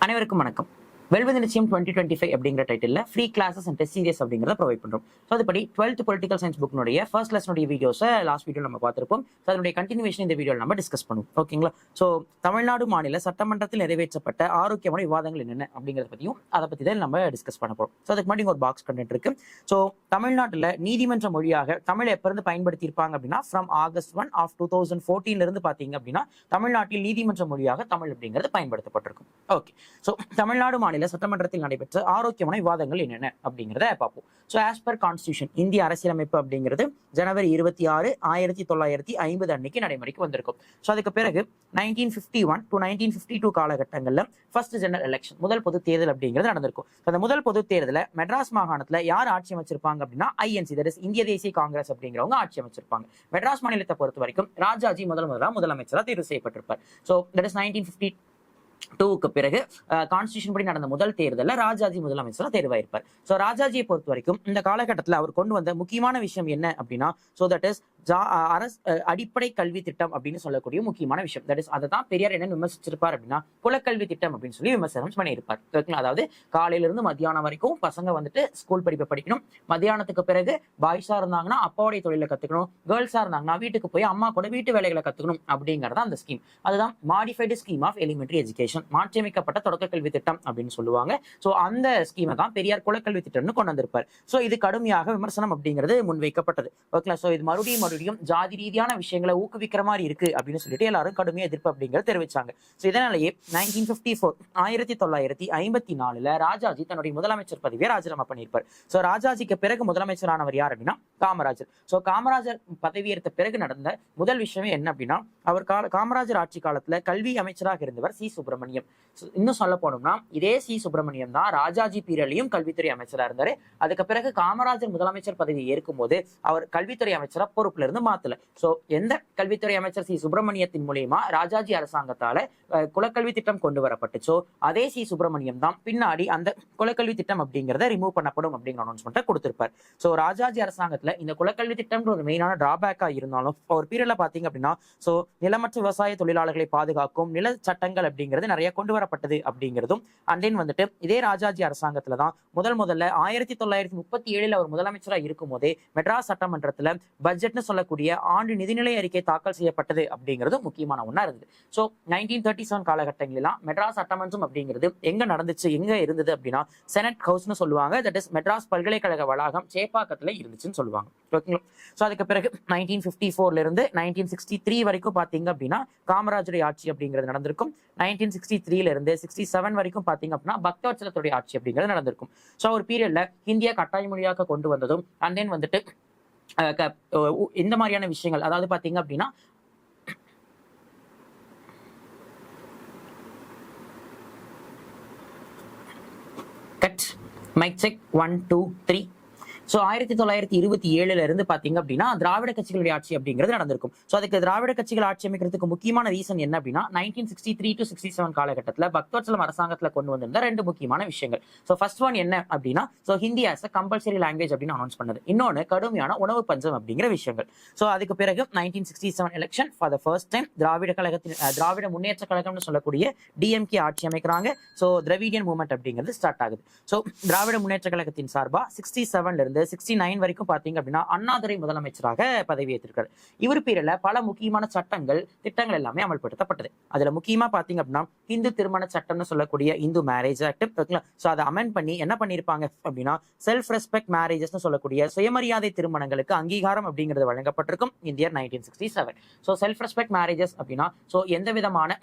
அனைவருக்கும் வணக்கம். வெல்வது நிச்சயம் 2025 அப்படிங்கிற title free classes and test serious அப்படிங்கிறத ப்ரொவைட் பண்றோம். ஸோ அதுபடி 12th பொலிட்டிக்கல் சயின்ஸ் புக்னுடைய ஃபர்ஸ்ட் லெசனுடைய வீடியோஸை லாஸ்ட் வீடியோ நம்ம பார்த்திருப்போம். ஸோ அதனுடைய கண்டினியூவேஷன் இந்த வீடியோவில் நம்ம டிஸ்கஸ் பண்ணுவோம். ஓகேங்களா? ஸோ தமிழ்நாடு மாநில சட்டமன்றத்தில் நிறைவேற்றப்பட்ட ஆரோக்கியமான விவாதங்கள் என்னென்ன அப்படிங்கிறத பற்றியும் அதை பற்றி தான் நம்ம டிஸ்கஸ் பண்ண போகிறோம். ஸோ அதுக்கு முன்னாடி ஒரு பாக்ஸ் கண்டென்ட் இருக்கு. ஸோ தமிழ்நாட்டில் நீதிமன்ற மொழியாக தமிழ் எப்போ இருந்து பயன்படுத்தி இருப்பாங்க அப்படின்னா ஃப்ரம் August 1 of 2014 இருந்து பார்த்தீங்க அப்படின்னா தமிழ்நாட்டில் நீதிமன்ற மொழியாக தமிழ் அப்படிங்கிறது பயன்படுத்தப்பட்டிருக்கும். ஓகே. ஸோ தமிழ்நாடு மாநில சட்டமன்றத்தில் நடைபெற்ற ஆரோக்கியமான விவாதங்கள் என்னென்ன அப்படிங்கிறத பார்ப்போம். ஸோ ஆஸ் பர் கான்ஸ்டியூஷன் இந்திய அரசியலமைப்பு அப்படிங்கிறது ஜனவரி 26, 1950 அன்னைக்கு நடைமுறைக்கு வந்திருக்கும். ஸோ அதுக்கு பிறகு 1951 to 1952 காலகட்டங்களில் ஃபர்ஸ்ட் ஜெனரல் எலெக்ஷன் முதல் பொது தேர்தல் அப்படிங்கிறது நடந்திருக்கும். அந்த முதல் பொது தேர்தலில் மெட்ராஸ் மாகாணத்தில் யார் ஆட்சி அமைச்சிருப்பாங்க அப்படின்னா ஐஎன்சி, தட் இஸ் இந்திய தேசிய காங்கிரஸ் அப்படிங்கிறவங்க ஆட்சி அமைச்சிருப்பாங்க. மெட்ராஸ் மாநிலத்தை பொறுத்த வரைக்கும் ராஜாஜி முதலமைச்சராக தேர்வு செய்யப்பட்டிருப்பார். ஸோ தட் இஸ் 1952க்கு பிறகு கான்ஸ்டியூஷன் படி நடந்த முதல் தேர்தலில் ராஜாஜி முதலமைச்சராக தேர்வாயிருப்பார். ஸோ ராஜாஜியை பொறுத்த வரைக்கும் இந்த காலகட்டத்தில் அவர் கொண்டு வந்த முக்கியமான விஷயம் என்ன அப்படின்னா ஸோ தட் இஸ் அடிப்படை கல்வி திட்டம் அப்படின்னு சொல்லக்கூடிய முக்கியமான விஷயம். தட் இஸ் அதை தான் பெரியார் என்ன விமர்சிச்சிருப்பார் அப்படின்னா குலக்கல்வி திட்டம் அப்படின்னு சொல்லி விமர்சனம் பண்ணியிருப்பார். அதாவது காலையிலிருந்து மத்தியானம் வரைக்கும் பசங்க வந்துட்டு ஸ்கூல் படிப்பை படிக்கணும். மத்தியானத்துக்கு பிறகு பாய்ஸா இருந்தாங்கன்னா அப்பாவுடைய தொழிலை கத்துக்கணும், கேர்ள்ஸா இருந்தாங்கன்னா வீட்டுக்கு போய் அம்மா கூட வீட்டு வேலைகளை கத்துக்கணும் அப்படிங்கறத அந்த ஸ்கீம். அதுதான் modified scheme of elementary education, மாற்றியமைக்கப்பட்ட தொடக்க கல்வி திட்டம் அப்படின்னு சொல்லுவாங்க. ஸோ அந்த ஸ்கீமை தான் பெரியார் குலக்கல்வி திட்டம்னு கொண்டு வந்திருப்பார். ஸோ இது கடுமையாக விமர்சனம் அப்படிங்கிறது முன்வைக்கப்பட்டது. ஓகே. ஸோ இது மறுபடியும் ஜாதி ரீதியான விஷயங்களை ஊக்குவிக்கிற மாதிரி இருக்கு அப்படின்னு சொல்லிட்டு எல்லாரும் கடுமையா எதிர்ப்பு அப்படிங்கிறது தெரிவிச்சாங்க. ஸோ இதனாலேயே 1954 ராஜாஜி தன்னுடைய முதலமைச்சர் பதவியை ராஜினாமா பண்ணியிருப்பார். ஸோ ராஜாஜிக்கு பிறகு முதலமைச்சரானவர் யார் அப்படின்னா காமராஜர். ஸோ காமராஜர் பதவியேற்ற பிறகு நடந்த முதல் விஷயமே என்ன அப்படின்னா அவர் காமராஜர் ஆட்சி காலத்துல கல்வி அமைச்சராக இருந்தவர் சி சுப்பிரமணியம். இன்னும் சொல்ல போனோம்னா இதே சி சுப்பிரமணியம் தான் ராஜாஜி பீரியட்லயும் கல்வித்துறை அமைச்சராக இருந்தாரு. அதுக்கு பிறகு காமராஜர் முதலமைச்சர் பதவியை ஏற்கும் போது அவர் கல்வித்துறை அமைச்சரா பொறுப்புல இருந்து மாத்தல. சோ எந்த கல்வித்துறை அமைச்சர் சி சுப்பிரமணியத்தின் மூலியமா ராஜாஜி அரசாங்கத்தால குலக்கல்வி திட்டம் கொண்டு வரப்பட்டுச்சோ அதே சி சுப்பிரமணியம் தான் பின்னாடி அந்த குலக்கல்வி திட்டம் அப்படிங்கிறத ரிமூவ் பண்ணப்படும் அப்படிங்கிற அனௌன்ஸ்மெண்ட்டை கொடுத்திருப்பார். சோ ராஜாஜி அரசாங்கத்துல இந்த குலக்கல்வி திட்டம் ஒரு மெயினான டிராபேக்கா இருந்தாலும் ஒரு பீரியட்ல பாத்தீங்க அப்படின்னா சோ நிலமற்ற விவசாய தொழிலாளர்களை பாதுகாக்கும் நில சட்டங்கள் அப்படிங்கிறது நிறைய கொண்டு வரப்பட்டது அப்படிங்கிறதும் அண்ட் தென் வந்துட்டு இதே ராஜாஜி அரசாங்கத்துல தான் முதல்ல 1937 அவர் முதலமைச்சரா இருக்கும் போதே மெட்ராஸ் சட்டமன்றத்துல பட்ஜெட்னு சொல்லக்கூடிய ஆண்டு நிதிநிலை அறிக்கை தாக்கல் செய்யப்பட்டது அப்படிங்கிறது முக்கியமான ஒண்ணா இருந்தது. ஸோ 1937 காலகட்டங்களெல்லாம் மெட்ராஸ் சட்டமன்றம் அப்படிங்கிறது எங்க நடந்துச்சு, எங்க இருந்தது அப்படின்னா செனட் ஹவுஸ்னு சொல்லுவாங்க. தட் இஸ் மெட்ராஸ் பல்கலைக்கழக வளாகம் சேப்பாக்கத்துல இருந்துச்சுன்னு சொல்லுவாங்க. ஓகேங்களா? ஸோ அதுக்கு பிறகு 1954 இருந்து 1963 வரைக்கும் பாத்தீங்க அப்படின்னா காமராஜருடைய ஆட்சி அப்படிங்கிறது நடந்திருக்கும். 1963 இருந்து 67 வரைக்கும் பாத்தீங்க அப்படின்னா பக்தவத்சலத்துடைய ஆட்சி அப்படிங்கிறது நடந்திருக்கும். ஸோ ஒரு பீரியட்ல இந்தியா கட்டாய மொழியாக கொண்டு வந்ததும் அண்ட் தென் வந்துட்டு இந்த மாதிரியான விஷயங்கள், அதாவது பாத்தீங்க அப்படின்னா கட் மைக் செக் 1 2 3. ஸோ 1927 இருந்து பாத்தீங்க அப்படின்னா திராவிட கட்சிகளுடைய ஆட்சி அப்படிங்கிறது நடந்திருக்கும். ஸோ அதுக்கு திராவிட கட்சிகள் ஆட்சி அமைக்கிறதுக்கு முக்கியமான ரீசன் என்ன அப்படின்னா 1963 to 67 காலகட்டத்தில் பக்தவத்சலம் அரசாங்கத்துல கொண்டு வந்திருந்த ரெண்டு முக்கியமான விஷயங்கள். ஸோ ஃபர்ஸ்ட் ஒன் என்ன அப்படின்னா so Hindi as a compulsory language அப்படின்னு அனௌன்ஸ் பண்ணது. இன்னொன்று கடுமையான உணவு பஞ்சம் அப்படிங்கிற விஷயங்கள். ஸோ அதுக்கு பிறகு 1967 election for the first time Dravida Munnetra கழகம்னு சொல்லக்கூடிய டிஎம்கே ஆட்சி அமைக்கிறாங்க. ஸோ திராவிடியன் மூவ்மெண்ட் அப்படிங்கிறது ஸ்டார்ட் ஆகுது. ஸோ திராவிட முன்னேற்ற கழகத்தின் சார்பா 67 இருந்து 69 வரைக்கும் பாத்தீங்க அப்படின்னா அண்ணாதுரை முதலமைச்சராக பதவியேற்றிருக்காரு. இவர் பீரியட்ல பல முக்கியமான சட்டங்கள் திட்டங்கள் எல்லாமே அமல்படுத்தப்பட்டது. அதுல முக்கியமா பாத்தீங்க அப்படின்னா இந்து திருமண சட்டம்னு சொல்லக்கூடிய இந்து மேரேஜ் ஆக்ட். சோ அதை அமெண்ட் பண்ணி என்ன பண்ணிருப்பாங்க அப்படின்னா செல்ஃப் ரெஸ்பெக்ட் மேரேஜஸ் சொல்லக்கூடிய சுயமரியாதை திருமணங்களுக்கு அங்கீகாரம் அப்படிங்கிறது வழங்கப்பட்டிருக்கும் இந்தியர் 1967. சோ செல்ஃப் ரெஸ்பெக்ட் மேரேஜஸ் அப்படின்னா சோ எந்த விதமான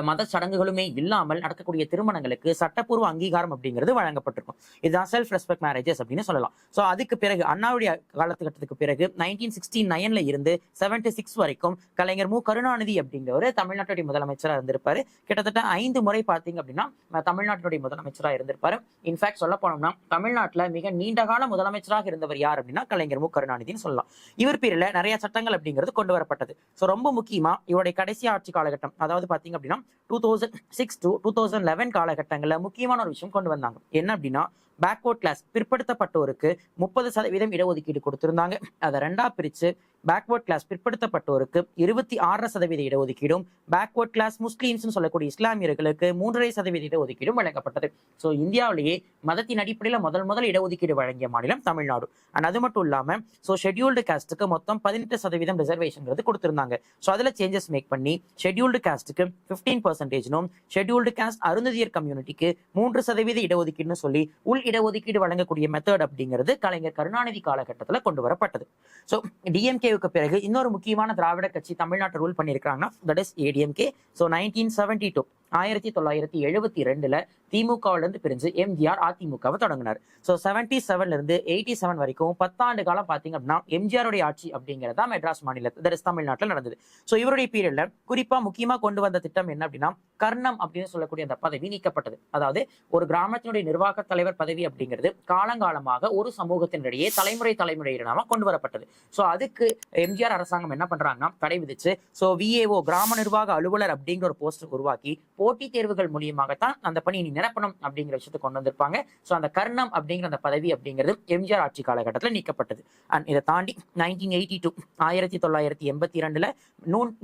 மத சடங்குகளுமே இல்லாமல் நடக்கக்கூடிய திருமணங்களுக்கு சட்டப்பூர்வ அங்கீகாரம் அப்படிங்கிறது வழங்கப்பட்டிருக்கும். இதுதான் செல்ஃப் ரெஸ்பெக்ட் மேரேஜஸ் அப்படின்னு சொல்லலாம். ஸோ அதுக்கு பிறகு அண்ணாவுடைய காலத்துக்கட்டத்துக்கு பிறகு 1969 இருந்து 76 வரைக்கும் கலைஞர் மு கருணாநிதி அப்படிங்கிற தமிழ்நாட்டுடைய முதலமைச்சராக இருந்திருப்பாரு. கிட்டத்தட்ட 5 முறை பார்த்தீங்க அப்படின்னா தமிழ்நாட்டுடைய முதலமைச்சராக இருந்திருப்பாரு. இன்ஃபேக்ட் சொல்ல போனோம்னா தமிழ்நாட்டில் மிக நீண்ட கால முதலமைச்சராக இருந்தவர் யார் அப்படின்னா கலைஞர் மு கருணாநிதினு சொல்லலாம். இவர் பேரில் நிறைய சட்டங்கள் அப்படிங்கிறது கொண்டு வரப்பட்டது. ஸோ ரொம்ப முக்கியமா இவருடைய கடைசி ஆட்சி காலகட்டம், அதாவது பார்த்தீங்க அப்படின்னா 2006 to 2011 காலகட்டங்களில் முக்கியமான ஒரு விஷயம் கொண்டு வந்தாங்க. என்ன அப்படின்னா பேக்வர்ட் கிளாஸ் பிற்படுத்தப்பட்டோருக்கு 30% இடஒதுக்கீடு கொடுத்திருந்தாங்க. அதை ரெண்டா பிரிச்சு பேக்வர்ட் கிளாஸ் பிற்படுத்தப்பட்டோருக்கு 26% இடஒதுக்கீடும், பேக்வர்ட் கிளாஸ் முஸ்லீம்ஸ் சொல்லக்கூடிய இஸ்லாமியர்களுக்கு 3.5% இடஒதுக்கீடும் வழங்கப்பட்டது. ஸோ இந்தியாவிலேயே மதத்தின் அடிப்படையில் முதல் இடஒதுக்கீடு வழங்கிய மாநிலம் தமிழ்நாடு. அண்ட் அது மட்டும் இல்லாம ஸோ ஷெட்யூல்டு காஸ்ட்டுக்கு மொத்தம் 18% ரிசர்வேஷன் கொடுத்திருந்தாங்க. ஸோ அதுல சேஞ்சஸ் மேக் பண்ணி ஷெட்யூல்டு காஸ்ட்டுக்கு 15%, ஷெட்யூல்டு காஸ்ட் அருந்ததியர் கம்யூனிட்டிக்கு 3% இடஒதுக்கீடுன்னு சொல்லி உள் இடஒதுக்கீடு வழங்கக்கூடிய மெத்தட் அப்படிங்கிறது கலைஞர் கருணாநிதி காலகட்டத்தில் கொண்டு வரப்பட்டது. ஸோ டிஎம்கேவுக்கு பிறகு இன்னொரு முக்கியமான திராவிட கட்சி தமிழ்நாட்டை ரூல் பண்ணியிருக்காங்கன்னா தட் இஸ் ஏடிஎம்கே. ஸோ 1972 1972 திமுகவிலிருந்து பிரிஞ்சு எம்ஜிஆர் அதிமுகவை தொடங்கினார். ஸோ 77 இருந்து 87 வரைக்கும் 10 ஆண்டு காலம் பார்த்தீங்க அப்படின்னா எம்ஜிஆருடைய ஆட்சி அப்படிங்கிறதா மெட்ராஸ் மாநிலத்தில் தமிழ்நாட்டில் நடந்தது. ஸோ இவருடைய பீரியட்ல குறிப்பா முக்கியமா கொண்டு வந்த திட்டம் என்ன அப்படின்னா கர்ணம் அப்படின்னு சொல்லக்கூடிய அந்த பதவி நீக்கப்பட்டது. அதாவது ஒரு கிராமத்தினுடைய நிர்வாக தலைவர் பதவி அப்படிங்கிறது காலங்காலமாக ஒரு சமூகத்தினிடையே தலைமுறையினமா கொண்டு வரப்பட்டது. ஸோ அதுக்கு எம்ஜிஆர் அரசாங்கம் என்ன பண்றாங்கன்னா தடை விதிச்சு ஸோ விஏஓ கிராம நிர்வாக அலுவலர் அப்படிங்கிற ஒரு போஸ்ட் உருவாக்கி போட்டித் தேர்வுகள் மூலியமாகத்தான் அந்த பணியை நிரப்பணும் அப்படிங்கிற விஷயத்தை கொண்டு வந்திருப்பாங்க. ஸோ அந்த கர்ணம் அப்படிங்கிற அந்த பதவி அப்படிங்கிறது எம்ஜிஆர் ஆட்சி காலகட்டத்தில் நீக்கப்பட்டது. அண்ட் இதை தாண்டி 1982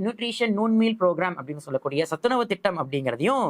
நியூட்ரிஷன் நூன் மீல் ப்ரோக்ராம் அப்படின்னு சொல்லக்கூடிய சத்துணவு திட்டம் அப்படிங்கிறதையும்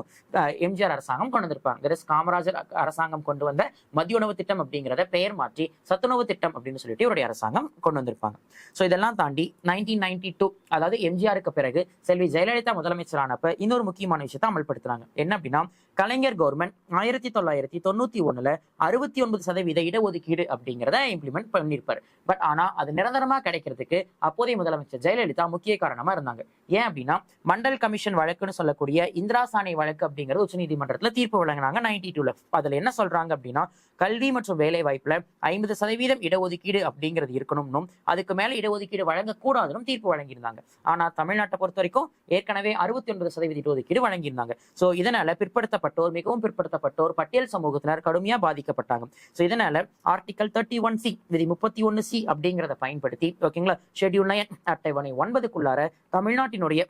எம்ஜிஆர் அரசாங்கம் கொண்டு வந்திருப்பாங்க. காமராஜர் அரசாங்கம் கொண்டு வந்த மதிய உணவு திட்டம் அப்படிங்கிறத பெயர் மாற்றி சத்துணவு திட்டம் அப்படின்னு சொல்லிட்டு இவருடைய அரசாங்கம் கொண்டு வந்திருப்பாங்க. ஸோ இதெல்லாம் தாண்டி 1992 அதாவது எம்ஜிஆருக்கு பிறகு செல்வி ஜெயலலிதா முதலமைச்சரானப்ப இன்னொரு முக்கியமான விஷயத்தை அமல்படுத்துறாங்க. என்ன அப்படின்னா கலைஞர் கவர்மெண்ட் 1991 69% இடஒதுக்கீடு அப்படிங்கிறத இம்ப்ளிமெண்ட் பண்ணிருப்பாரு. பட் ஆனா அது நிரந்தரமா கிடைக்கிறதுக்கு அப்போதைய முதலமைச்சர் ஜெயலலிதா முக்கிய காரணமா இருந்தாங்க. ஏன் அப்படின்னா மண்டல் கமிஷன் வழக்குன்னு சொல்லக்கூடிய இந்திரா சாணை வழக்கு அப்படிங்கிறது உச்சநீதிமன்றத்துல தீர்ப்பு வழங்கினாங்க 92. அதுல என்ன சொல்றாங்க அப்படின்னா கல்வி மற்றும் வேலை வாய்ப்புல 50% இடஒதுக்கீடு அப்படிங்கிறது இருக்கணும்னும் அதுக்கு மேல இடஒதுக்கீடு வழங்கக்கூடாதுன்னு தீர்ப்பு வழங்கியிருந்தாங்க. ஆனா தமிழ்நாட்டை பொறுத்த வரைக்கும் ஏற்கனவே 69% இடஒதுக்கீடு வழங்கியிருந்தாங்க. ஸோ இதனால பிற்படுத்தப்பட்டோர் மிகவும் பிற்படுத்தப்பட்டோர் பட்டியல் சமூகத்தினர் கடுமையா பாதிக்கப்பட்டாங்க. ஸோ இதனால ஆர்டிகல் 31C விதி 31C அப்படிங்கிறத பயன்படுத்தி ஓகேங்களா ஷெட்யூல் 9 அட்டவணை 9க்குள்ளார தமிழ்நாட்டினுடைய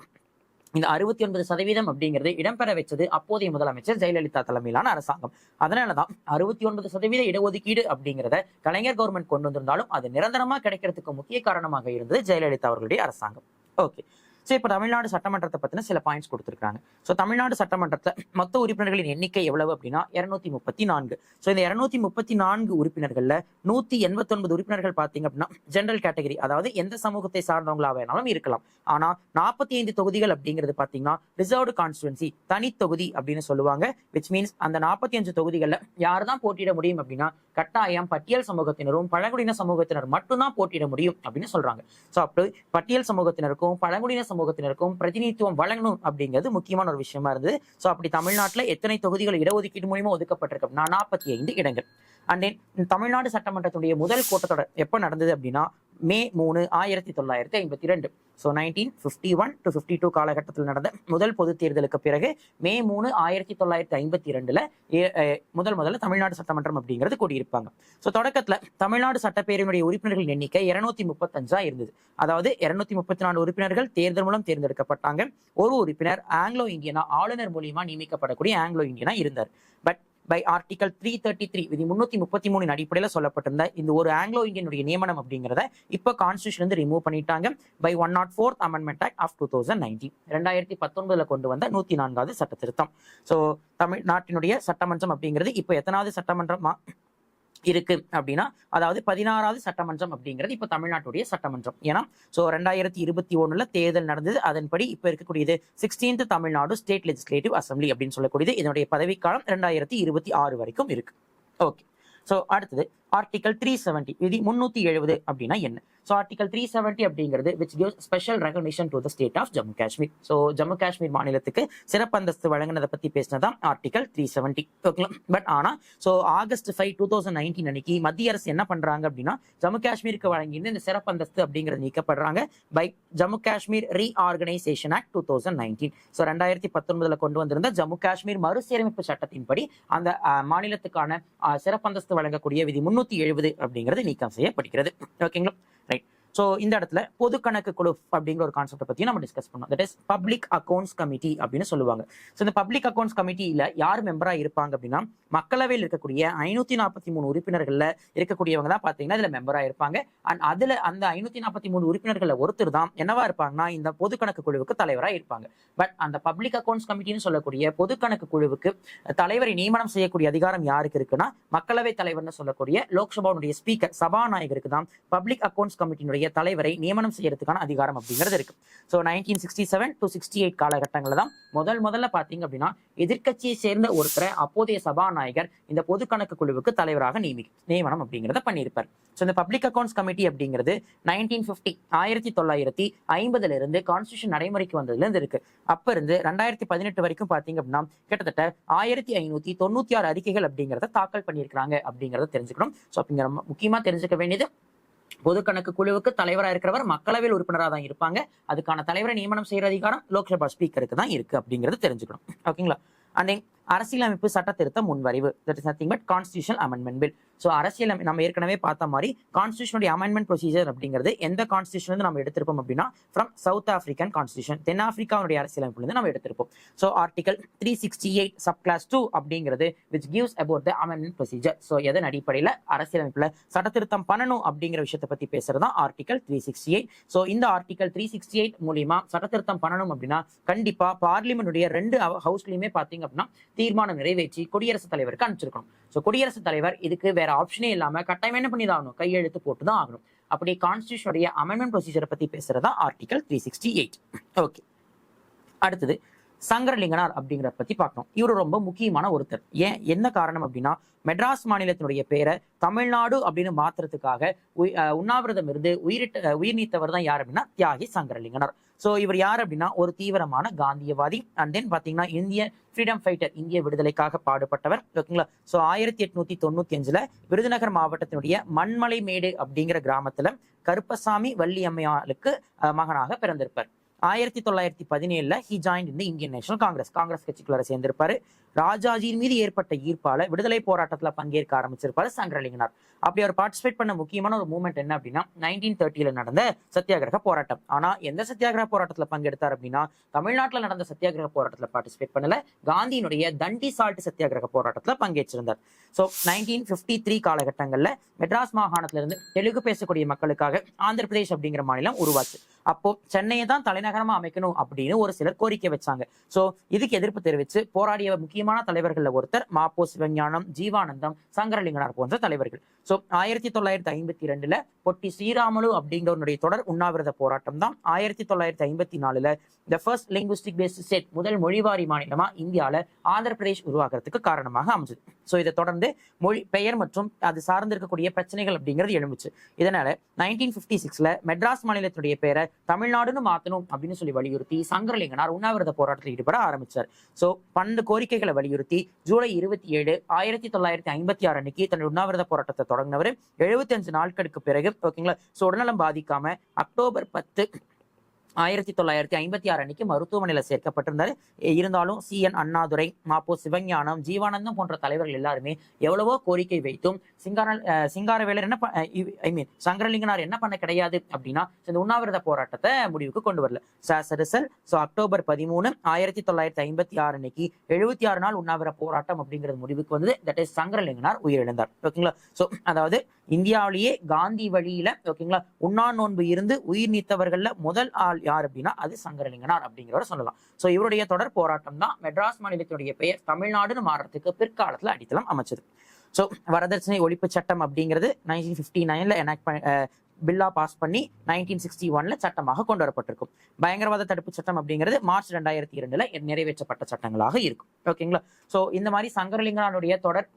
இந்த 69% அப்படிங்கிறது இடம்பெற வச்சது அப்போதைய முதலமைச்சர் ஜெயலலிதா தலைமையிலான அரசாங்கம். அதனாலதான் 69% இடஒதுக்கீடு அப்படிங்கிறத கலைஞர் கவர்மெண்ட் கொண்டு வந்திருந்தாலும் அது நிரந்தரமா கிடைக்கிறதுக்கு முக்கிய காரணமாக இருந்தது ஜெயலலிதா அவர்களுடைய அரசாங்கம். ஓகே, ஸோ இப்போ தமிழ்நாடு சட்டமன்றத்தை பற்றின சில பாயிண்ட்ஸ் கொடுத்துருக்காங்க. ஸோ தமிழ்நாடு சட்டமன்றத்தில் மொத்த உறுப்பினர்களின் எண்ணிக்கை எவ்வளவு அப்படின்னா 234. ஸோ இந்த 234 உறுப்பினர்களில் 189 உறுப்பினர்கள் பார்த்தீங்க அப்படின்னா ஜென்ரல் கேட்டகரி, அதாவது எந்த சமூகத்தை சார்ந்தவங்களாக வேணாலும் இருக்கலாம். ஆனால் 45 தொகுதிகள் அப்படிங்கிறது பார்த்தீங்கன்னா ரிசர்வ்டு கான்ஸ்டுவன்சி, தனி தொகுதி அப்படின்னு சொல்லுவாங்க. விச் மீன்ஸ் அந்த 45 தொகுதிகளில் யார் தான் போட்டியிட முடியும் அப்படின்னா கட்டாயம் பட்டியல் சமூகத்தினரும் பழங்குடியின சமூகத்தினர் மட்டும்தான் போட்டியிட முடியும் அப்படின்னு சொல்றாங்க. ஸோ அப்படி பட்டியல் சமூகத்தினருக்கும் பழங்குடியின சமூகத்தினருக்கும் பிரதிநிதித்துவம் வழங்கணும் அப்படிங்கிறது முக்கியமான ஒரு விஷயமா இருந்தது. ஸோ அப்படி தமிழ்நாட்டில் எத்தனை தொகுதிகள் இடஒதுக்கீடு மூலியமா ஒதுக்கப்பட்டிருக்கு அப்படின்னா 45 இடங்கள். அண்ட் தென் தமிழ்நாடு சட்டமன்றத்துடைய முதல் கூட்டத்தொடர் எப்போ நடந்தது அப்படின்னா மே 3 1952. ஸோ 1951 to 52 காலகட்டத்தில் நடந்த முதல் பொது தேர்தலுக்கு பிறகு மே 3 1952 முதல்ல தமிழ்நாடு சட்டமன்றம் அப்படிங்கிறது கூடியிருப்பாங்க. ஸோ தொடக்கத்தில் தமிழ்நாடு சட்டப்பேரவையினுடைய உறுப்பினர்களின் எண்ணிக்கை 235 இருந்தது. அதாவது 234 உறுப்பினர்கள் தேர்தல் மூலம் தேர்ந்தெடுக்கப்பட்டாங்க. ஒரு உறுப்பினர் ஆங்கிலோ இந்தியனா ஆளுநர் மூலியமா நியமிக்கப்படக்கூடிய ஆங்கிலோ இந்தியனா இருந்தார். பட் பை ஆர்டிகல் 333 விதி 333 அடிப்படையில் சொல்லப்பட்டிருந்த இந்த ஒரு ஆங்கிலோ இந்தியனுடைய நியமனம் அப்படிங்கிறத இப்போ கான்ஸ்டியூஷன் வந்து ரிமூவ் பண்ணிட்டாங்க. By 104th amendment act of 2019 2019 கொண்டு வந்த 104வது சட்ட திருத்தம். ஸோ தமிழ்நாட்டினுடைய சட்டமன்றம் அப்படிங்கிறது இப்போ எத்தனாவது சட்டமன்றமா இருக்கு அப்படின்னா அதாவது 16வது சட்டமன்றம் அப்படிங்கிறது இப்ப தமிழ்நாட்டுடைய சட்டமன்றம். ஏன்னா ஸோ 2021 தேர்தல் நடந்தது. அதன்படி இப்ப இருக்கக்கூடியது 16th Tamil Nadu state legislative assembly அப்படின்னு சொல்லக்கூடியது. இதனுடைய பதவிக்காலம் 2026 வரைக்கும் இருக்கு. ஓகே, ஸோ அடுத்தது ஆர்டிகல் 370 விதி 370 அப்படின்னா என்ன? ஸோ ஆர்டிகல் 370 அப்படிங்கிறது which gives special recognition to the state of Jammu Kashmir. So Jammu Kashmir மாநிலத்துக்கு சிறப்பு அந்தஸ்து வழங்கினதை பத்தி பேசினதான் ஆர்டிகல் 370. ஓகே, பட் ஆனா ஸோ August 5, 2019 அன்னைக்கு மத்திய அரசு என்ன பண்றாங்க அப்படின்னா ஜம்மு காஷ்மீருக்கு வழங்கியிருந்த இந்த சிறப்பு அந்தஸ்து அப்படிங்கிறது நீக்கப்படுறாங்க by Jammu Kashmir reorganisation act 2019. So 2019 கொண்டு வந்திருந்த ஜம்மு காஷ்மீர் மறுசீரமைப்பு சட்டத்தின்படி அந்த மாநிலத்துக்கான சிறப்பு அந்தஸ்து வழங்கக்கூடிய விதி 370 அப்படிங்கிறது நீக்கம் செய்யப்படுகிறது. ஓகேங்களா, ரைட். ஸோ இந்த இடத்துல பொது கணக்கு குழு அப்படிங்கிற ஒரு கான்செப்ட் பத்தி நம்ம டிஸ்கஸ் பண்ணோம். That is public accounts committee அப்படின்னு சொல்லுவாங்க. ஸோ இந்த பப்ளிக் அக்கௌண்ட்ஸ் கமிட்டியில யார் மெம்பரா இருப்பாங்க அப்படின்னா மக்களவையில் இருக்கக்கூடிய 543 உறுப்பினர்கள்ல இருக்கக்கூடியவங்க தான் பாத்தீங்கன்னா இதுல மெம்பரா இருப்பாங்க. அண்ட் அதுல அந்த 543 உறுப்பினர்கள்ல ஒருத்தர் தான் என்னவா இருப்பாங்கன்னா இந்த பொது கணக்கு குழுவுக்கு தலைவரா இருப்பாங்க. பட் அந்த பப்ளிக் அக்கௌண்ட்ஸ் கமிட்டின்னு சொல்லக்கூடிய பொது கணக்கு குழுவுக்கு தலைவரை நியமனம் செய்யக்கூடிய அதிகாரம் யாருக்கு இருக்குன்னா மக்களவை தலைவர்னு சொல்லக்கூடிய லோக்சபாவுடைய ஸ்பீக்கர் சபாநாயகருக்கு தான் பப்ளிக் அக்கௌண்ட்ஸ் கமிட்டியினுடைய தலைவரை நியமனம் செய்யறதுக்கான அதிகாரம் அப்படிங்கிறது இருக்கு. ஸோ 1967 to 68 காலகட்டங்களில் தான் முதல்ல பாத்தீங்க அப்படின்னா எதிர்கட்சியை சேர்ந்த ஒருத்தரை அப்போதைய சபாநாயகர் இந்த பொது கணக்கு குழுவுக்கு தலைவராக நியமனம் அப்படிங்கிறத பண்ணியிருப்பார். ஸோ இந்த பப்ளிக் அக்கௌண்ட்ஸ் கமிட்டி அப்படிங்கிறது 1950 இருந்து கான்ஸ்டியூஷன் நடைமுறைக்கு வந்ததுல இருந்து இருக்கு. அப்ப இருந்து 2018 வரைக்கும் பாத்தீங்க அப்படின்னா கிட்டத்தட்ட 1596 அறிக்கைகள் அப்படிங்கிறத தாக்கல் பண்ணியிருக்கிறாங்க அப்படிங்கிறத தெரிஞ்சுக்கணும். ஸோ அப்படிங்கிற முக்கியமா தெரிஞ்சுக்க வேண்டியது பொது கணக்கு குழுவுக்கு தலைவராக இருக்கிறவர் மக்களவையில் உறுப்பினராக தான் இருப்பாங்க. அதுக்கான தலைவரை நியமனம் செய்யற அதிகாரம் லோக்சபா ஸ்பீக்கருக்கு தான் இருக்கு அப்படிங்கிறது தெரிஞ்சுக்கணும். ஓகேங்களா? அண்ட் தென் அரசியலமைப்பு சட்ட திருத்த முன்வரைவு, that is nothing but constitution amendment bill. So அரசியல் நம்ம ஏற்கனவே பார்த்த மாதிரி கான்ஸ்டியூஷனுடைய அமெண்ட்மெண்ட் ப்ரொசீஜர் அப்படிங்கிறது எந்த கான்ஸ்டியூஷன் நம்ம எடுத்திருப்போம் அப்படின்னா ஃப்ரம் சவுத் ஆப்பிரிக்கன் கான்ஸ்டியூஷன், தென்னாப்பிரிக்காவுடைய அரசியலமைப்புல நம்ம எடுத்திருப்போம். ஸோ ஆர்டிகல் 368 சப் கிளாஸ் 2 அப்படிங்கிறது which gives about the amendment procedure. So எதன் அடிப்படையில் அரசியலமைப்புல சட்ட திருத்தம் பண்ணணும் அப்படிங்கிற விஷயத்தை பத்தி பேசுறதா ஆர்டிகல் 368. ஸோ இந்த ஆர்டிகல் 368 மூலியமா சட்ட திருத்தம் பண்ணணும் அப்படின்னா கண்டிப்பா பார்லிமெண்டுடைய 2 ஹவுஸ்லயுமே பாத்தீங்க அப்படின்னா தீர்மானம் நிறைவேற்றி குடியரசுத் தலைவருக்கு அனுப்பிச்சிருக்கணும். ஸோ குடியரசுத் தலைவர் இதுக்கு வேற ஆப்ஷனே இல்லாம கட்டாயம் என்ன பண்ணி தான் ஆகணும், கையெழுத்து போட்டு தான் ஆகணும். அப்படி கான்ஸ்டியூஷனுடைய அமெண்ட்மெண்ட் ப்ரொசீஜரை பத்தி பேசுறதா ஆர்டிகல் 368. ஓகே, அடுத்தது சங்கரலிங்கனார் அப்படிங்கிற பத்தி பார்க்கணும். இவர் ரொம்ப முக்கியமான ஒருத்தர். ஏன், என்ன காரணம் அப்படின்னா மெட்ராஸ் மாநிலத்தினுடைய பேரை தமிழ்நாடு அப்படின்னு மாத்துறதுக்காக உண்ணாவிரதம் இருந்து உயிர் நீத்தவர் தான் யார் அப்படின்னா தியாகி சங்கரலிங்கனார். ஸோ இவர் யார் அப்படின்னா ஒரு தீவிரமான காந்தியவாதி. அண்ட் தென் பாத்தீங்கன்னா இந்திய ஃப்ரீடம் ஃபைட்டர், இந்திய விடுதலைக்காக பாடுபட்டவர். ஓகேங்களா? ஸோ 1895 விருதுநகர் மாவட்டத்தினுடைய மண்மலைமேடு அப்படிங்கிற கிராமத்துல கருப்பசாமி வள்ளியம்மையாளுக்கு மகனாக பிறந்திருப்பார். 1917 ஹி ஜாயின் இந்த இந்தியன் நேஷனல் காங்கிரஸ் கட்சிக்குள்ள சேர்ந்திருப்பாரு. ராஜாஜியின் மீது ஏற்பட்ட ஈர்ப்பால விடுதலை போராட்டத்துல பங்கேற்க ஆரம்பிச்சிருப்பாரு சங்கரலிங்கனார். அப்படி அவர் பார்ட்டிசிபேட் பண்ண முக்கியமான ஒரு மூவ்மெண்ட் என்ன அப்படின்னா 1930 நடந்த சத்தியாகிரக போராட்டம். ஆனா எந்த சத்தியாகிரக போராட்டத்துல பங்கெடுத்தார் அப்படின்னா தமிழ்நாட்டில் நடந்த சத்தியாகிரக போராட்டத்துல பார்ட்டிசிபேட் பண்ணல, காந்தியினுடைய தண்டி சால்ட் சத்தியாகிரக போராட்டத்துல பங்கேற்றிருந்தார். ஸோ 1953 காலகட்டங்கள்ல மெட்ராஸ் மாகாணத்துல இருந்து தெலுங்கு பேசக்கூடிய மக்களுக்காக ஆந்திர பிரதேஷ் அப்படிங்கிற மாநிலம் உருவாச்சு. அப்போ சென்னையை தான் தலைநகரமா அமைக்கணும் அப்படின்னு ஒரு சிலர் கோரிக்கை வச்சாங்க. சோ இதுக்கு எதிர்ப்பு தெரிவித்து போராடிய முக்கியமான தலைவர்கள்ல ஒருத்தர் மாப்போ சிவஞானம், ஜீவானந்தம், சங்கரலிங்கனார் போன்ற தலைவர்கள். சோ 1952 பொட்டி ஸ்ரீராமலு அப்படிங்கிறவனுடைய தொடர் உண்ணாவிரத போராட்டம் தான் 1954 the first linguistic based state, முதல் மொழிவாரி மாநிலமா இந்தியால ஆந்திர பிரதேஷ் உருவாக்குறதுக்கு காரணமாக அமைஞ்சது. சோ இதை தொடர்ந்து மொழி பெயர் மற்றும் அது சார்ந்திருக்கக்கூடிய பிரச்சனைகள் அப்படிங்கிறது எழுந்துச்சு. இதனால 1956 மெட்ராஸ் மாநிலத்தினுடைய பேரை தமிழ்நாடுன்னு மாத்தணும் அப்படின்னு சொல்லி வலியுறுத்தி சங்கரலிங்கனார் உண்ணாவிரத போராட்டத்தில் ஈடுபட ஆரம்பிச்சார். சோ 12 கோரிக்கைகளை வலியுறுத்தி ஜூலை 27, 1956 அன்னைக்கு தன்னுடைய உண்ணாவிரத போராட்டத்தை தொடங்கினவர். 75 நாட்களுக்கு பிறகு ஓகேங்களா, சோ உடல்நலம் பாதிக்காம அக்டோபர் 10, 1956 அன்னைக்கு மருத்துவமனையில சேர்க்கப்பட்டிருந்தாரு. இருந்தாலும் CN அண்ணாதுரை, மாப்போ சிவஞானம், ஜீவானந்தம் போன்ற தலைவர்கள் எல்லாருமே எவ்வளவோ கோரிக்கை வைத்தும் சிங்காரவேலர் சங்கரலிங்கனார் என்ன பண்ண கிடையாது அப்படின்னா இந்த உண்ணாவிரத போராட்டத்தை முடிவுக்கு கொண்டு வரல. அக்டோபர் 13, 1956 அன்னைக்கு 76 நாள் உண்ணாவிரத போராட்டம் அப்படிங்கிறது முடிவுக்கு வந்தது. தட் இஸ் சங்கரலிங்கனார் உயிரிழந்தார். ஓகேங்களா? சோ அதாவது இந்தியாவிலேயே காந்தி வழியில ஓகேங்களா உண்ணா நோன்பு இருந்து உயிர் நீத்தவர்கள்ல முதல் ஆள் யார் அப்படின்னா அது சங்கரலிங்கனார் அப்படிங்கிறவரை சொல்லலாம். சோ இவருடைய தொடர் போராட்டம் தான் மெட்ராஸ் மாநிலத்தினுடைய பெயர் தமிழ்நாடுன்னு மாறதுக்கு பிற்காலத்துல அடித்தளம் அமைச்சது. சோ வரதட்சணை ஒழிப்பு சட்டம் அப்படிங்கிறது 1959 பில்லா பாஸ் பண்ணி 1961 சட்டமாக கொண்டு வரப்பட்டிருக்கும். பயங்கரவாத தடுப்பு சட்டம் அப்படிங்கிறது மார்ச் 2002 நிறைவேற்றப்பட்ட சட்டங்களாக இருக்கும். ஓகேங்களா? சோ இந்த மாதிரி சங்கரலிங்கனாருடைய தொடர்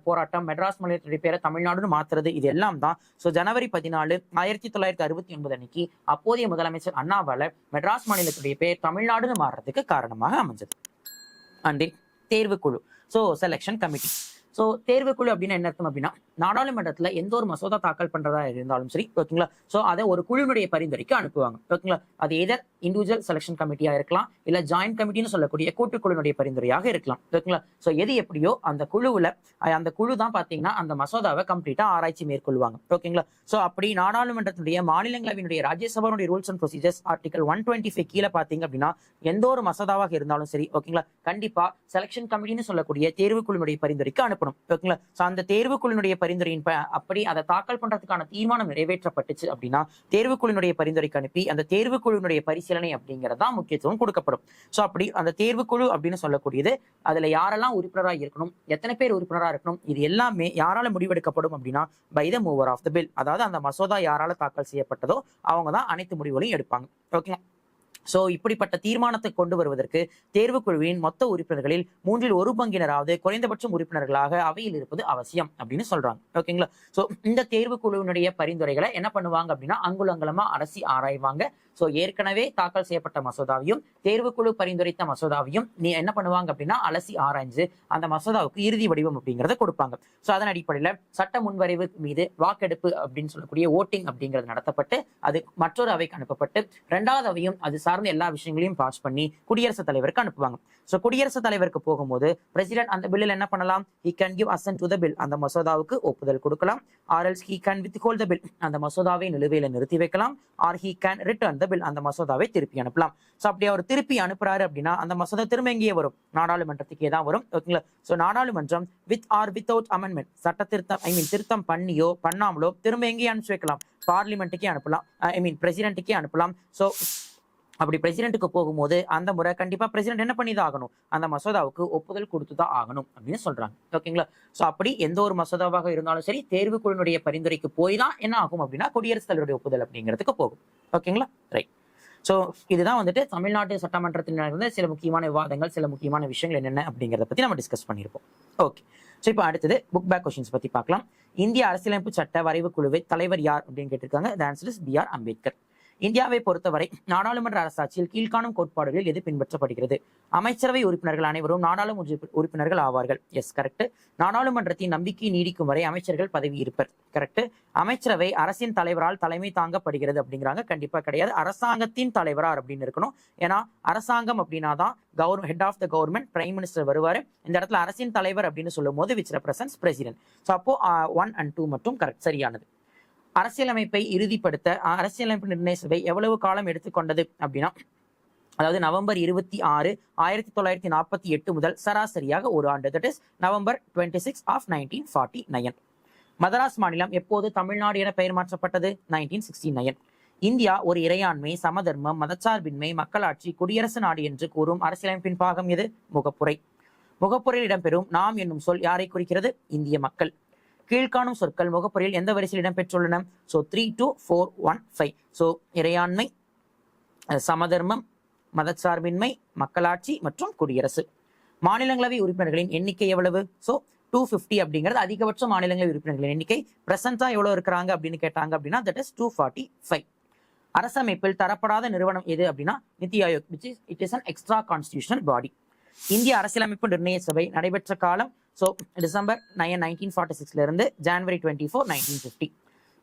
போராட்டம், மெட்ராஸ் மாநிலத்துடைய பேரை தமிழ்நாடுன்னு மாத்துறது, இது எல்லாம் தான் சோ ஜனவரி 14, 1969 அன்னைக்கு அப்போதைய முதலமைச்சர் அண்ணாவால மெட்ராஸ் மாநிலத்துடைய பேர் தமிழ்நாடுன்னு மாறுறதுக்கு காரணமாக அமைஞ்சது. அண்ட் தேர்வுக்குழு, சோ செலெக்ஷன் கமிட்டி. சோ தேர்வுக்குழு அப்படின்னு என்ன அர்த்தம் அப்படின்னா நாடாளுமன்றத்துல எந்த ஒரு மசோதா தாக்கல் பண்றதா இருந்தாலும் சரி ஓகேங்களா, சோ அதை ஒரு குழுனுடைய பரிந்துரைக்கு அனுப்புவாங்க. ஓகேங்களா? அது எதர் இண்டிவிஜுவல் செலெக்ஷன் கமிட்டியா இருக்கலாம், இல்ல ஜாயிண்ட் கமிட்டின்னு சொல்லக்கூடிய கூட்டுக்குழுனுடைய பரிந்துரையாக இருக்கலாம். ஓகேங்களா? சோ எது எப்படியோ அந்த குழு தான் பாத்தீங்கன்னா அந்த மசோதாவை கம்ப்ளீட்டா ஆராய்ச்சி மேற்கொள்வாங்க. ஓகேங்களா? சோ அப்படி நாடாளுமன்றத்தினுடைய மாநிலங்களவையினுடைய ராஜ்யசபாவுடைய ரூல்ஸ் அண்ட் ப்ரொசீஜர்ஸ் ஆர்டிகல் 125 கீழே பாத்தீங்க அப்படின்னா எந்த ஒரு மசோதாவாக இருந்தாலும் சரி, ஓகேங்களா, கண்டிப்பா செலெக்ஷன் கமிட்டின்னு சொல்லக்கூடிய தேர்வுக்குழுனுடைய பரிந்துரைக்கு அனுப்பணும். ஓகேங்களா? சோ அந்த தேர்வுக்குழுனுடைய பரிந்துரையின் அப்படி அதை தாக்கல் பண்றதுக்கான தீர்மானம் நிறைவேற்றப்பட்டுச்சு அப்படின்னா தேர்வுக்குழுனுடைய பரிந்துரைக்கு அனுப்பி அந்த தேர்வுக்குழுனுடைய பரிசீலனை அப்படிங்கறதா முக்கியத்துவம் கொடுக்கப்படும். சோ அப்படி அந்த தேர்வுக்குழு அப்படின்னு சொல்லக்கூடியது அதுல யாரெல்லாம் உறுப்பினராக இருக்கணும், எத்தனை பேர் உறுப்பினராக இருக்கணும், இது எல்லாமே யாரால முடிவெடுக்கப்படும் அப்படின்னா பை த மூவர் ஆஃப் த பில். அதாவது அந்த மசோதா யாரால தாக்கல் செய்யப்பட்டதோ அவங்க தான் அனைத்து முடிவுகளையும் எடுப்பாங்க. ஓகேங்களா? சோ இப்படிப்பட்ட தீர்மானத்தை கொண்டு வருவதற்கு தேர்வுக்குழுவின் மொத்த உறுப்பினர்களில் 1/3 குறைந்தபட்சம் உறுப்பினர்களாக அவையில் இருப்பது அவசியம் அப்படின்னு சொல்றாங்க. ஓகேங்களா? சோ இந்த தேர்வுக்குழுவினுடைய பரிந்துரைகளை என்ன பண்ணுவாங்க அப்படின்னா அங்குலங்கலமா அரசி ஆராய்வாங்க. சோ ஏற்கனவே தாக்கல் செய்யப்பட்ட மசோதாவையும் தேர்வுக்குழு பரிந்துரைத்த மசோதாவையும் என்ன பண்ணுவாங்க அப்படின்னா அலசி ஆராய்ஞ்சு அந்த மசோதாவுக்கு இறுதி வடிவம் அப்படிங்கறத கொடுப்பாங்க. சோ அதன் அடிப்படையில சட்ட முன்வரைவு மீது வாக்கெடுப்பு அப்படின்னு சொல்லக்கூடிய ஓட்டிங் அப்படிங்கிறது நடத்தப்பட்டு அது மற்றொரு அவைக்கு அனுப்பப்பட்டு 2வது அவையும் அது சார்ந்த எல்லா விஷயங்களையும் பாஸ் பண்ணி குடியரசுத் தலைவருக்கு அனுப்புவாங்க. சோ குடியரசுத் தலைவருக்கு போகும்போது பிரசிடென்ட் அந்த பில்லில் என்ன பண்ணலாம், he can give assent to the bill, அந்த மசோதாவுக்கு ஒப்புதல் கொடுக்கலாம். or else he can withhold the bill, அந்த மசோதாவை நிலுவையில நிறுத்தி வைக்கலாம். or he can return the bill, அந்த மசோதாவை திருப்பி அனுப்பலாம். சோ அப்படி அவர் திருப்பி அனுப்புறாரு அப்படின்னா அந்த மசோதா திரும்ப எங்கேயே வரும், நாடாளுமன்றத்துக்கே தான் வரும். ஓகேங்களா? சோ நாடாளுமன்றம் வித் ஆர் வித்அவுட் அமெண்ட்மெண்ட் சட்ட திருத்தம் திருத்தம் பண்ணியோ பண்ணாமலோ திரும்ப எங்கேயே அனுப்பிச்சு வைக்கலாம், பார்லிமெண்ட்டுக்கே அனுப்பலாம், பிரசிடென்ட்டுக்கே அனுப்பலாம். சோ அப்படி பிரசிடென்ட்டுக்கு போகும்போது அந்த முறை கண்டிப்பா பிரசிடென்ட் என்ன பண்ணிதான் ஆகணும், அந்த மசோதாவுக்கு ஒப்புதல் கொடுத்துதான் ஆகணும் அப்படின்னு சொல்றாங்க. ஓகேங்களா? சோ அப்படி எந்த ஒரு மசோதாவாக இருந்தாலும் சரி தேர்வுக்குழுனுடைய பரிந்துரைக்கு போய் தான் என்ன ஆகும் அப்படின்னா குடியரசுத் தலைவருடைய ஒப்புதல் அப்படிங்கிறதுக்கு போகும். ஓகேங்களா? ரைட். சோ இதுதான் வந்துட்டு தமிழ்நாட்டு சட்டமன்றத்தில் நடந்த சில முக்கியமான விவாதங்கள், சில முக்கியமான விஷயங்கள் என்னென்ன அப்படிங்கிறத பத்தி நம்ம டிஸ்கஸ் பண்ணியிருப்போம். ஓகே. சோ இப்போ அடுத்தது புக் பேக் கொஸ்டின்ஸ் பத்தி பார்க்கலாம். இந்திய அரசியலமைப்பு சட்ட வரைவு குழுவை தலைவர் யார் அப்படின்னு கேட்டிருக்காங்க. The answer is B.R. Ambedkar. இந்தியாவை பொறுத்தவரை நாடாளுமன்ற அரசாட்சியில் கீழ்காணும் கோட்பாடுகளில் எது பின்பற்றப்படுகிறது? அமைச்சரவை உறுப்பினர்கள் அனைவரும் நாடாளுமன்ற உறுப்பினர்கள் ஆவார்கள். Yes, correct. நாடாளுமன்றத்தின் நம்பிக்கை நீடிக்கும் வரை அமைச்சர்கள் பதவி இருப்பர். கரெக்ட். அமைச்சரவை அரசின் தலைவரால் தலைமை தாங்கப்படுகிறது அப்படிங்கிறாங்க. கண்டிப்பா கிடையாது, அரசாங்கத்தின் தலைவரார் அப்படின்னு இருக்கணும். ஏன்னா அரசாங்கம் அப்படின்னா தான் head of the government, prime minister வருவாரு. இந்த இடத்துல அரசின் தலைவர் அப்படின்னு சொல்லும் போது விச் ரெப்ரசன்ட்ஸ் பிரசிடென்ட். ஸோ அப்போ 1 and 2 மட்டும் கரெக்ட், சரியானது. அரசியலமைப்பை இறுதிப்படுத்த அரசியலமைப்பு நிர்ணய சபை எவ்வளவு காலம் எடுத்துக்கொண்டது அப்படின்னா அதாவது நவம்பர் 26, 1948 முதல் சராசரியாக ஒரு ஆண்டு. That is November 26 of 1949. Madras மாநிலம் எப்போது தமிழ்நாடு என பெயர் மாற்றப்பட்டது? 1969. இந்தியா ஒரு இறையாண்மை, சமதர்மம், மதச்சார்பின்மை, மக்களாட்சி, குடியரசு நாடு என்று கூறும் அரசியலமைப்பின் பாகம் எது? முகப்புரை. முகப்புரையில் இடம்பெறும் நாம் என்னும் சொல் யாரை குறிக்கிறது? இந்திய மக்கள். கீழ்காணும் சொற்கள் முகப்புரையில் எந்த வரிசையில் இடம்பெற்றுள்ளன? சோ 3, 2, 4, 1, 5. சோ இறையாண்மை, சமதர்மம், மதச்சார்பின்மை, மக்களாட்சி மற்றும் குடியரசு. மாநிலங்களவை உறுப்பினர்களின் எண்ணிக்கை எவ்வளவு? சோ 250 அப்படிங்கிறது அதிகபட்ச மாநிலங்களவை உறுப்பினர்களின் எண்ணிக்கை. பிரசன்டா எவ்வளவு இருக்கிறாங்க அப்படின்னு கேட்டாங்க அப்படின்னா தட் இஸ் 245. அரசமைப்பில் தரப்படாத நிறுவனம் எது அப்படின்னா NITI Aayog, which is it is an extra constitutional body. இந்திய அரசியலமைப்பு நிர்ணய சபை நடைபெற்ற காலம் சோ December 9, 1946 இருந்து January 24, 1950.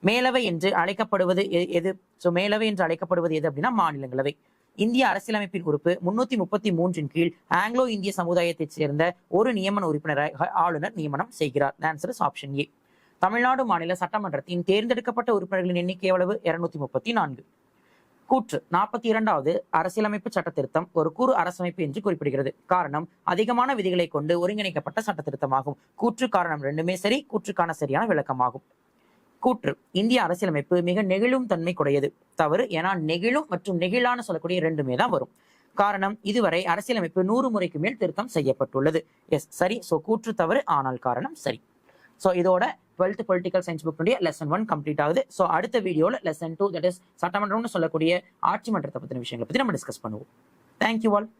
மேலவை என்று அழைக்கப்படுவது எது? சோ மேலவை என்று அழைக்கப்படுவது எது அப்படின்னா மாநிலங்களவை. இந்திய அரசியலமைப்பின் உறுப்பு 333 கீழ் ஆங்கிலோ இந்திய சமுதாயத்தைச் சேர்ந்த ஒரு நியமன உறுப்பினரை ஆளுநர் நியமனம் செய்கிறார். Answer is option A. Tamil Nadu மாநில சட்டமன்றத்தின் தேர்ந்தெடுக்கப்பட்ட உறுப்பினர்களின் எண்ணிக்கை எவ்வளவு? 234. கூற்று 42வது அரசியலமைப்பு சட்ட திருத்தம் ஒரு குறு அரசமைப்பு என்று குறிப்பிடுகிறது. காரணம் அதிகமான விதிகளை கொண்டு ஒருங்கிணைக்கப்பட்ட சட்ட திருத்தமாகும். கூற்று காரணம் ரெண்டுமே சரி, கூற்றுக்கான சரியான விளக்கமாகும். கூற்று இந்திய அரசியலமைப்பு மிக நெகிழும் தன்மை கொடையது. தவறு, ஏன்னா நெகிழும் மற்றும் நெகிழான்னு சொல்லக்கூடிய ரெண்டுமே தான் வரும். காரணம் இதுவரை அரசியலமைப்பு 100 முறைக்கு மேல் திருத்தம் செய்யப்பட்டுள்ளது. எஸ், சரி. சோ கூற்று தவறு, ஆனால் காரணம் சரி. சோ இதோட 12th political science book lesson 1 complete ஆகுது. சோ அடுத்த வீடியோல லெசன் 2 தட் இஸ் சட்டமன்றம்னு சொல்லக்கூடிய ஆட்சி மன்றத்தை பத்தின விஷயங்களை பத்தி நம்ம டிஸ்கஸ் பண்ணுவோம். Thank you all.